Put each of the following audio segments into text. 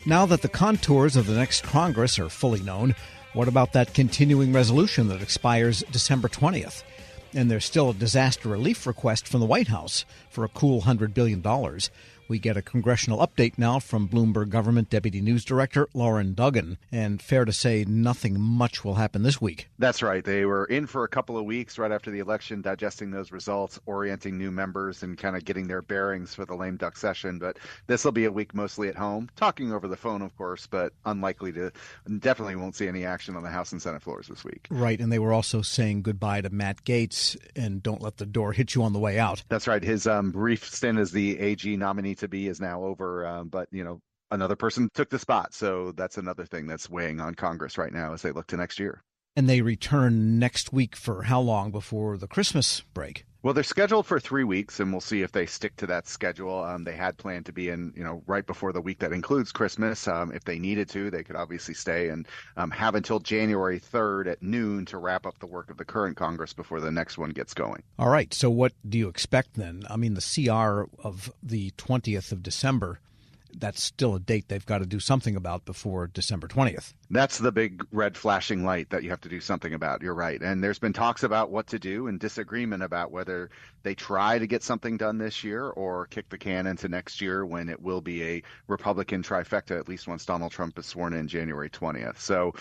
Now that the contours of the next Congress are fully known, what about that continuing resolution that expires December 20th? And there's still a disaster relief request from the White House for a cool $100 billion. We get a congressional update now from Bloomberg Government Deputy News Director Loren Duggan. And fair to say, nothing much will happen this week. That's right. They were in for a couple of weeks right after the election, digesting those results, orienting new members, and kind of getting their bearings for the lame duck session. But this will be a week mostly at home, talking over the phone, of course, but unlikely to, definitely won't see any action on the House and Senate floors this week. Right. And they were also saying goodbye to Matt Gaetz and don't let the door hit you on the way out. That's right. His brief stint as the AG nominee to be is now over. But, another person took the spot. So that's another thing that's weighing on Congress right now as they look to next year. And they return next week for how long before the Christmas break? Well, they're scheduled for 3 weeks, and we'll see if they stick to that schedule. They had planned to be in, right before the week that includes Christmas. If they needed to, they could obviously stay and have until January 3rd at noon to wrap up the work of the current Congress before the next one gets going. All right. So what do you expect then? I mean, the CR of the 20th of December, that's still a date they've got to do something about before December 20th. That's the big red flashing light that you have to do something about. You're right. And there's been talks about what to do and disagreement about whether they try to get something done this year or kick the can into next year when it will be a Republican trifecta, at least once Donald Trump is sworn in January 20th. So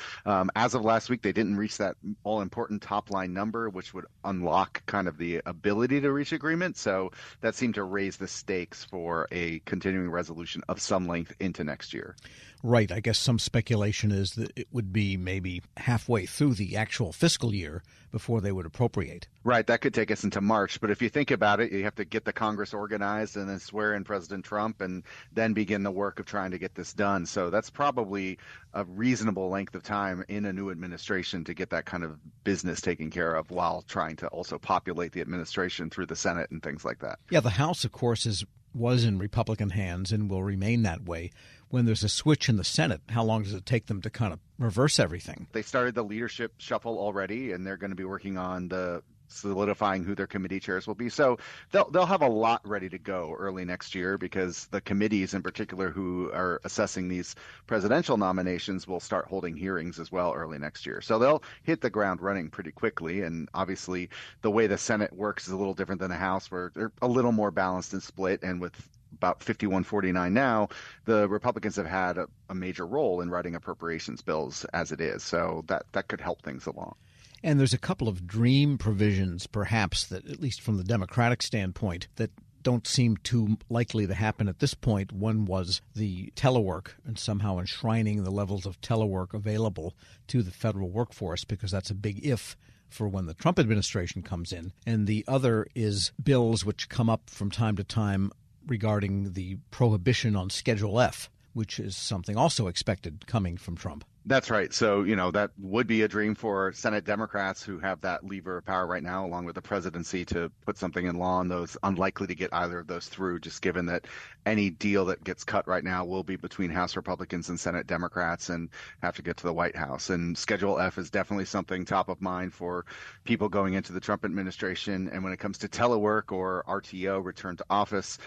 as of last week, they didn't reach that all-important top-line number, which would unlock kind of the ability to reach agreement. So that seemed to raise the stakes for a continuing resolution of some length into next year. Right. I guess some speculation is that it would be maybe halfway through the actual fiscal year before they would appropriate. Right. That could take us into March. But if you think about it, you have to get the Congress organized and then swear in President Trump and then begin the work of trying to get this done. So that's probably a reasonable length of time in a new administration to get that kind of business taken care of while trying to also populate the administration through the Senate and things like that. Yeah, the House, of course, was in Republican hands and will remain that way. When there's a switch in the Senate, how long does it take them to kind of reverse everything? They started the leadership shuffle already, and they're going to be working on the solidifying who their committee chairs will be. So they'll have a lot ready to go early next year because the committees in particular who are assessing these presidential nominations will start holding hearings as well early next year. So they'll hit the ground running pretty quickly. And obviously the way the Senate works is a little different than the House, where they're a little more balanced and split. And with about 51-49 now, the Republicans have had a major role in writing appropriations bills as it is. So that could help things along. And there's a couple of dream provisions, perhaps, that, at least from the Democratic standpoint, that don't seem too likely to happen at this point. One was the telework and somehow enshrining the levels of telework available to the federal workforce, because that's a big if for when the Trump administration comes in. And the other is bills which come up from time to time regarding the prohibition on Schedule F, which is something also expected coming from Trump. That's right. So, that would be a dream for Senate Democrats who have that lever of power right now, along with the presidency, to put something in law on those. Unlikely to get either of those through, just given that any deal that gets cut right now will be between House Republicans and Senate Democrats and have to get to the White House. And Schedule F is definitely something top of mind for people going into the Trump administration. And when it comes to telework or RTO, return to office,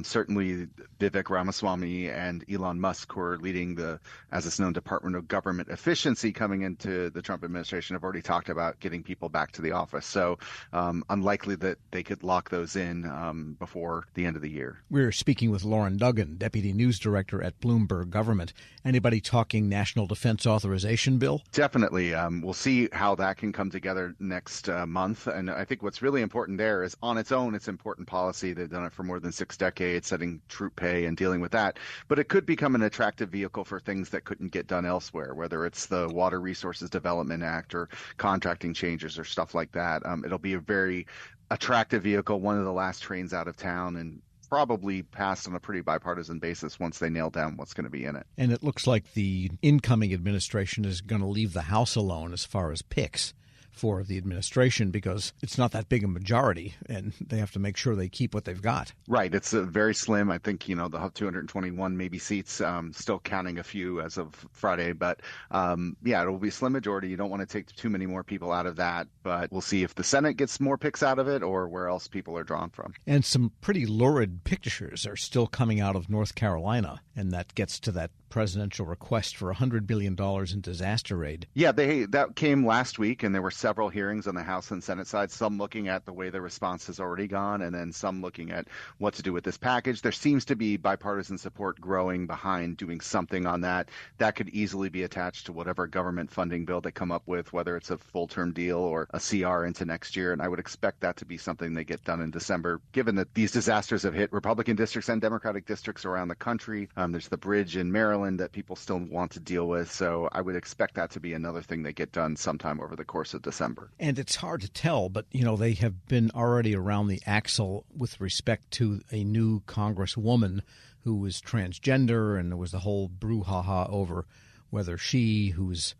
certainly Vivek Ramaswamy and Elon Musk, who are leading the, as it's known, Department of Government efficiency coming into the Trump administration, have already talked about getting people back to the office. So unlikely that they could lock those in before the end of the year. We're speaking with Loren Duggan, Deputy News Director at Bloomberg Government. Anybody talking National Defense Authorization Bill? Definitely. We'll see how that can come together next month. And I think what's really important there is, on its own, it's important policy. They've done it for more than 6 decades, setting troop pay and dealing with that. But it could become an attractive vehicle for things that couldn't get done elsewhere, whether it's the Water Resources Development Act or contracting changes or stuff like that. It'll be a very attractive vehicle, one of the last trains out of town, and probably passed on a pretty bipartisan basis once they nail down what's going to be in it. And it looks like the incoming administration is going to leave the House alone as far as picks for the administration, because it's not that big a majority and they have to make sure they keep what they've got. Right. It's a very slim. I think, they'll have 221 maybe seats, still counting a few as of Friday. But it'll be a slim majority. You don't want to take too many more people out of that. But we'll see if the Senate gets more picks out of it or where else people are drawn from. And some pretty lurid pictures are still coming out of North Carolina And that gets to that presidential request for $100 billion in disaster aid. Yeah, that came last week, and there were several hearings on the House and Senate side, some looking at the way the response has already gone, and then some looking at what to do with this package. There seems to be bipartisan support growing behind doing something on that. That could easily be attached to whatever government funding bill they come up with, whether it's a full-term deal or a CR into next year. And I would expect that to be something they get done in December, given that these disasters have hit Republican districts and Democratic districts around the country. There's the bridge in Maryland that people still want to deal with. So I would expect that to be another thing they get done sometime over the course of December. And it's hard to tell, but, they have been already around the axle with respect to a new Congresswoman who was transgender, and there was the whole brouhaha over whether she, who's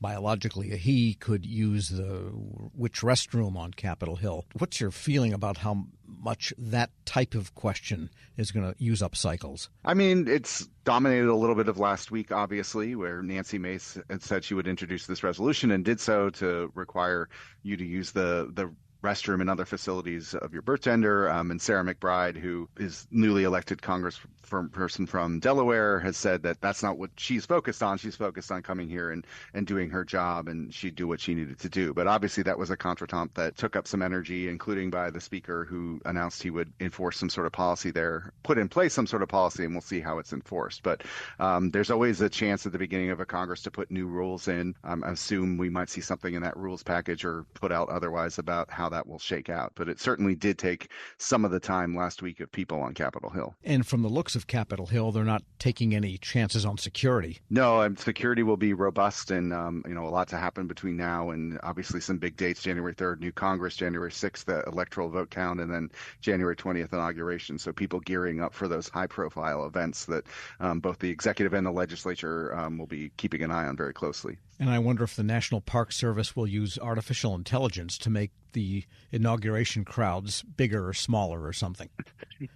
biologically a he, could use which restroom on Capitol Hill. What's your feeling about how much that type of question is going to use up cycles? I mean, it's dominated a little bit of last week, obviously, where Nancy Mace had said she would introduce this resolution and did so to require you to use the restroom and other facilities of your birth gender. And Sarah McBride, who is newly elected congressperson from Delaware, has said that that's not what she's focused on. She's focused on coming here and doing her job, and she'd do what she needed to do. But obviously that was a contretemps that took up some energy, including by the speaker, who announced he would enforce some sort of policy there, put in place some sort of policy, and we'll see how it's enforced. But there's always a chance at the beginning of a Congress to put new rules in. I assume we might see something in that rules package or put out otherwise about how that will shake out. But it certainly did take some of the time last week of people on Capitol Hill. And from the looks of Capitol Hill, they're not taking any chances on security. No, security will be robust, and a lot to happen between now and obviously some big dates: January 3rd, new Congress; January 6th, the electoral vote count; and then January 20th, inauguration. So people gearing up for those high-profile events that both the executive and the legislature will be keeping an eye on very closely. And I wonder if the National Park Service will use artificial intelligence to make the inauguration crowds bigger or smaller or something.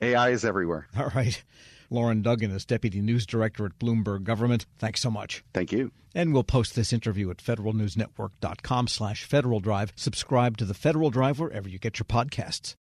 AI is everywhere. All right. Loren Duggan is Deputy News Director at Bloomberg Government. Thanks so much. Thank you. And we'll post this interview at federalnewsnetwork.com/Federal Drive. Subscribe to the Federal Drive wherever you get your podcasts.